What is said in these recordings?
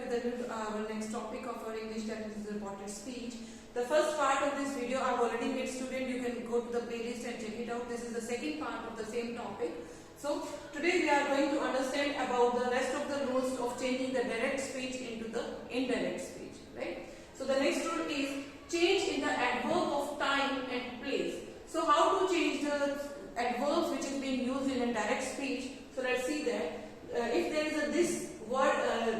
our next topic of our English, that is reported speech. The first part of this video I've already made, student. You can go to the playlist and check it out. This is the second part of the same topic. So today we are going to understand about the rest of the rules of changing the direct speech into the indirect speech, right? So the next rule is change in the adverb of time and place. So how to change the adverbs which is being used in a direct speech? So let's see that. If there is a this word,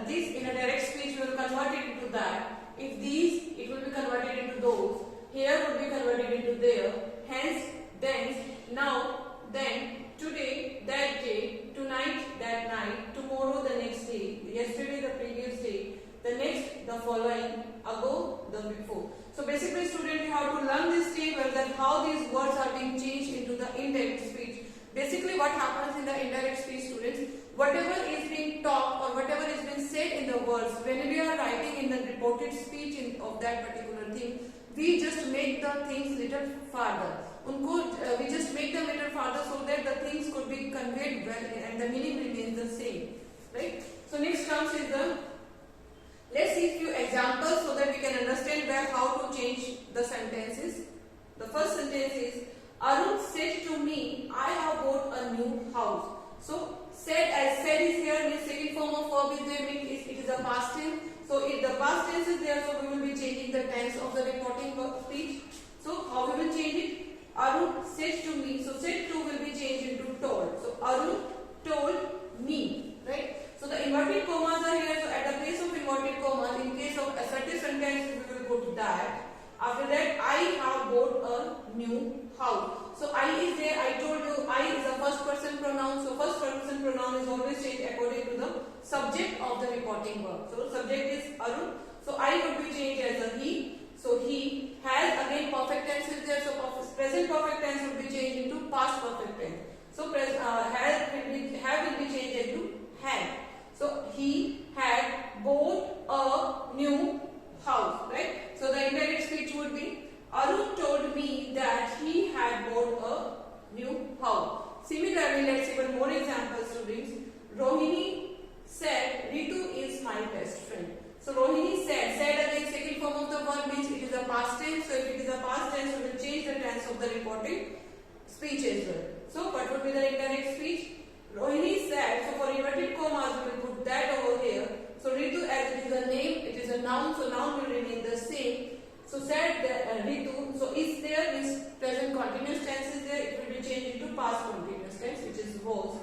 this in a direct speech, we will convert it into that. If these, it will be converted into those. Here would be converted into there. Hence, thence, now, then, today, that day, tonight, that night, tomorrow, the next day, yesterday, the previous day, the next, the following, ago, the before. So basically, student, you have to learn this table, that how these words are being changed into the indirect speech. Basically, what happens in the indirect speech, students, whatever is being talked or whatever is being said in the words, when we are writing in the reported speech of that particular thing, we just make the things little farther. We just make them little farther so that the things could be conveyed well and the meaning remains the same, right? So next comes is let's see few examples so that we can understand how to change the sentences. The first sentence is, Arun said to me, I have bought a new house. So said, as said is here, means second form of verb is there, means it is a past tense. So if the past tense is there, so we will be changing the tense of the reporting speech. So how we will change it? Arun said to me. So said to will be changed into told. So Arun told me, right? So the inverted commas are here. So at the place of inverted commas, in case of assertive sentence, we will put that. After that, I have bought a new house. So I is there. I told you I is a first person pronoun. So first person pronoun is always changed according to the subject of the reporting verb. So subject is Arun. So I would be changed as a he. So he has, again perfect tense is there. So present perfect tense would be changed into past perfect tense. So have will be changed into had. So he had bought a new house, right? So the indirect speech would be, Arun told me that he had bought a new house. Similarly, let's see one more example, students. Rohini said, Ritu is my best friend. So Rohini said again, second form of the verb means it is a past tense. So if it is a past tense, we will change the tense of the reported speech as well. So what would be the indirect speech? Rohini said, so for inverted commas, we will put that over here. So Ritu, as it is a name, it is a noun, so noun will remain the same. So said Ritu, so is there, is present continuous tense is there, it will be changed into past continuous tense, which is was.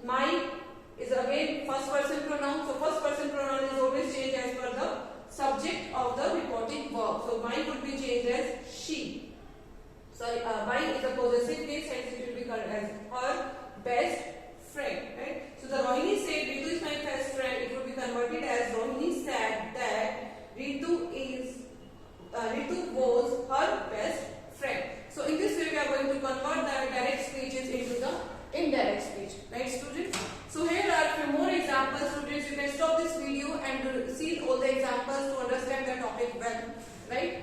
My is again first person pronoun, so first person pronoun is always changed as per the subject of the reporting verb. So mine would be changed as she. Sorry, mine is a possessive case, hence it will be called as her best friend, right? So the Rohini said Ritu is my best friend, it would be converted as Rohini said that Ritu was her best friend. So in this way we are going to convert the direct speeches into the indirect speech, right students? So here are a few more examples, students. You can stop this video and see all the examples to understand the topic well, right?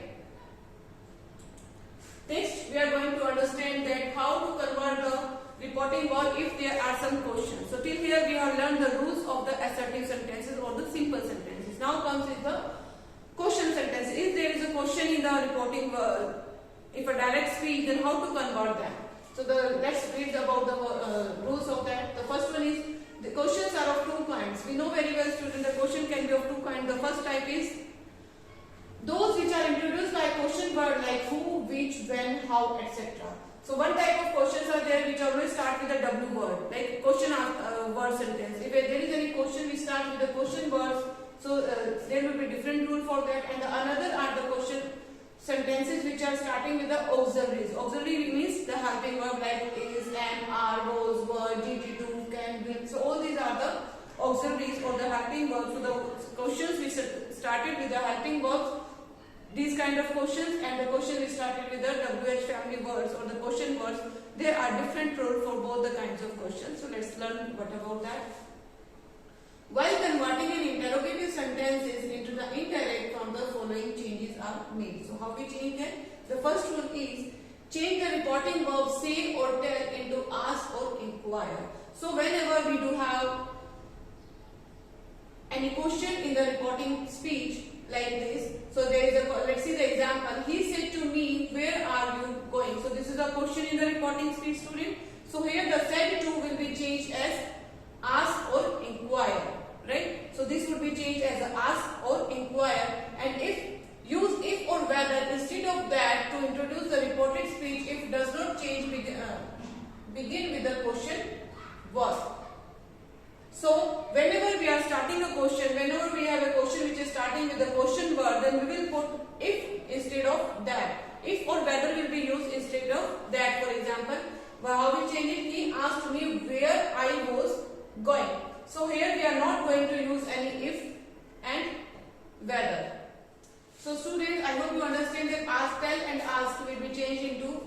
Next we are going to understand that how to convert the reporting verb if there are some questions. So till here we have learned the rules of the assertive sentences or the simple sentences. Now comes is the question sentence. If there is a question in the reporting verb, if a direct speech, then how to convert them? So let's read about the rules of that. The first one is, the questions are of two kinds. We know very well, student, the question can be of two kinds. The first type is those which are introduced by question word like who, which, when, how, etc. So one type of questions are there which always start with a W word, like question word sentence. If there is any question, we start with the question words. So there will be different rule for that. And the another are the question sentences which are starting with the auxiliaries. Auxiliary means the helping verb like is, am, are, was, were, did, do, can, will. So all these are the auxiliaries or the helping verbs. So the questions we started with the helping verbs, these kind of questions, and the question we started with the WH family words or the question words, there are different rules for both the kinds of questions. So let's learn what about that. While converting an interrogative sentences into the indirect form, the following changes are made. So how we change that? The first rule is change the reporting verb say or tell into ask or inquire. So whenever we do have any question in the reporting speech like this. So there is a, let's see the example. He said to me, where are you going? So this is a question in the reporting speech, student. So here the said to will be changed as ask or inquire, right? So this would be changed as a ask or inquire, and if use if or whether instead of that to introduce the reported speech if does not change begin with the question was. So whenever we are starting a question, whenever we have a question which is starting with the question word, then we will put if instead of that. If or whether will be used instead of that. For example, how we change it? He asked me where I was going. So here we are not going to use any if and whether. So students, I hope you understand that ask, tell and ask will be changed into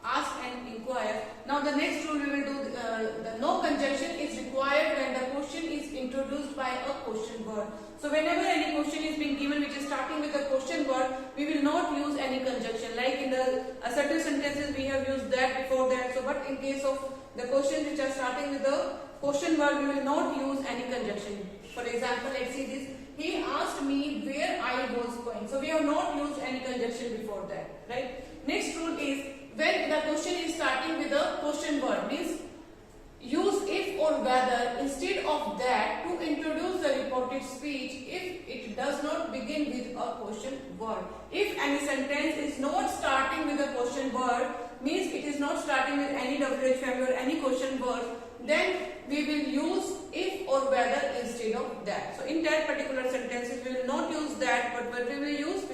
ask and inquire. Now the next rule we will do, the no conjunction is required when the question is introduced by a question word. So whenever any question is being given which is starting with a question word, we will not use any conjunction. Like in the assertive sentences we have used that before that. So but in case of the questions which are starting with the question word, we will not use any conjunction. For example, let's see this. He asked me where I was going. So we have not used any conjunction before that, right? Next rule is when the question is starting with a question word, means use if or whether instead of that to introduce the reported speech if it does not begin with a question word. If any sentence is not starting with a question word, means it is not starting with any WH family or any question word, then we will use if or whether instead of that. So in that particular sentences we will not use that, but what we will use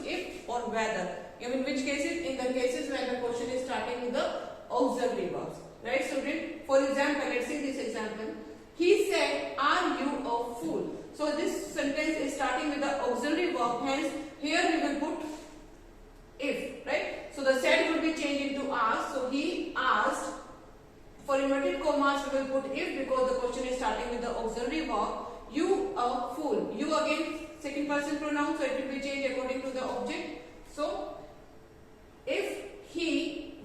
if or whether. In which cases? In the cases when the question is starting with the auxiliary verbs. Right, student? For example, let's see this example. He said, are you a fool? So this sentence is starting with the auxiliary verb, hence here we will put if, right? So the said will be changed into asked. So he asked. For inverted commas we will put if because the question is starting with the auxiliary verb. You a fool. You again second person pronoun, so it will be changed according to the object. So if he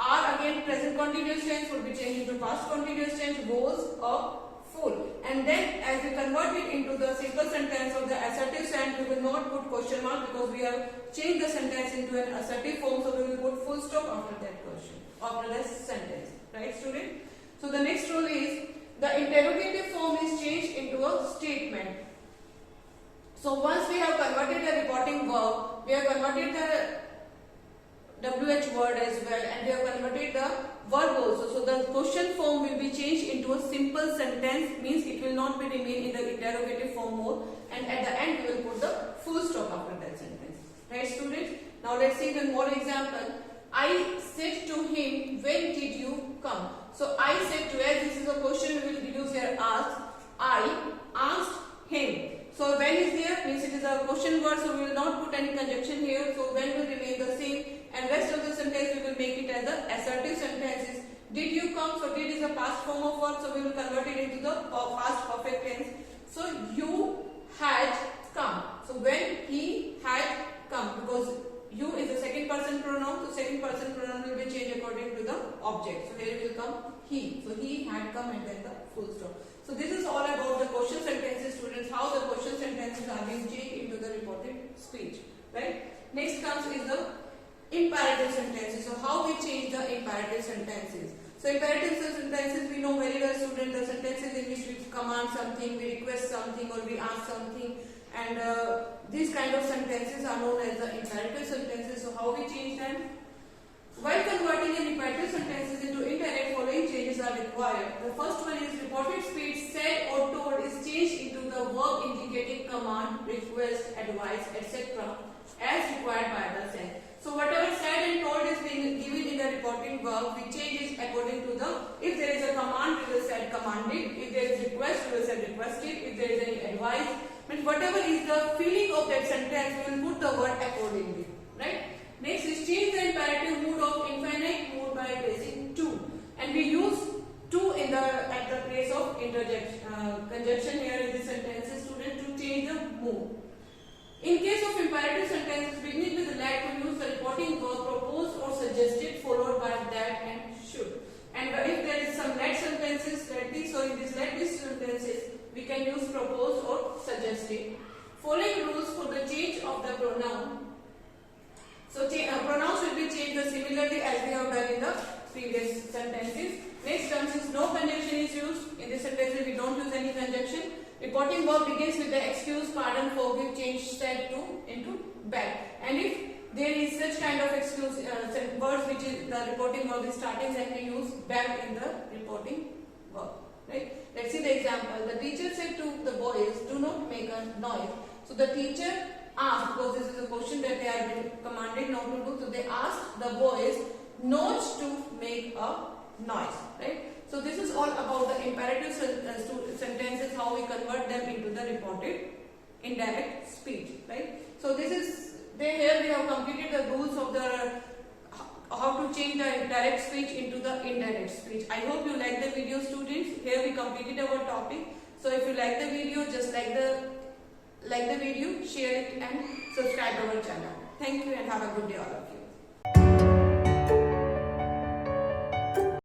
are again present continuous tense will be changed into past continuous tense, was a fool. And then as we convert it into the simple sentence of the assertive sentence, we will not put question mark because we have changed the sentence into an assertive form, so we will put full stop after that question, after that sentence. Right, student? So the next rule is the interrogative form is changed into a statement. So once we have converted the reporting verb, we have converted the WH word as well, and we have converted the verb also. So the question form will be changed into a simple sentence, means it will not be remain in the interrogative form more, and at the end we will put the full stop after that sentence. Right, students? Now let's see one more example. I said to him, when did you come? So I said to, as this is a question we will use here ask. I asked him. So when is there means it is a question word, so we will not put any conjunction here. So when will remain the same, and rest of the sentence we will make it as the assertive sentences. Did you come? So did is a past form of verb, so we will convert it into the past perfect tense. So you had come. So when he had come, because you is a second person pronoun, so second person pronoun will be changed according to the object. So here will come he. So he had come and then the full stop. So this is all about the question sentences, students, how the question sentences are being changed into the reported speech. Right? Next comes is the imperative sentences. So how we change the imperative sentences. So imperative sentences we know very well, students, the sentences in which we command something, we request something, or we ask something. And these kind of sentences are known as the imperative sentences. So how we change them? While converting an imperative sentences into indirect, following changes are required. The first one is reported speech said or told is changed into the verb indicating command, request, advice, etc. as required by the sense. So whatever said and told is being given in the reporting verb, we change it according to the, if there is a command, we will say commanded. If there is request, we will say requested. If there is any advice, means whatever is the feeling of that sentence, we will put the word accordingly. Right? Next is change the imperative mood of infinite mood by placing to, and we use to in the at the place of conjunction here in the sentences, student, to change the mood. In case of imperative sentences beginning with let, we use the reporting verb proposed or suggested followed by that and should. And if there is some let sentences, let this, so in this let this sentences, we can use propose or suggested. Following rules for the change of the pronoun. So pronouns will be changed similarly as we have done in the previous sentences. Next term is no conjunction is used. In this sentence we don't use any conjunction. Reporting verb begins with the excuse, pardon, forgive, change, said to into beg. And if there is such kind of excuse words which is the reporting verb is starting, then we use beg in the reporting verb. Right? Let's see the example. The teacher said to the boys, do not make a noise. So the teacher asked, because this is a question that they are being commanded not to do, so they asked the boys not to make a noise. Right? So this is all about the imperative sentences, how we convert them into the reported indirect speech. Right? So this is here we have completed the rules of the how to change the direct speech into the indirect speech. I hope you like the video, students. Here we completed our topic. So if you like the video, just like the video, share it and subscribe our channel. Thank you and have a good day all of you.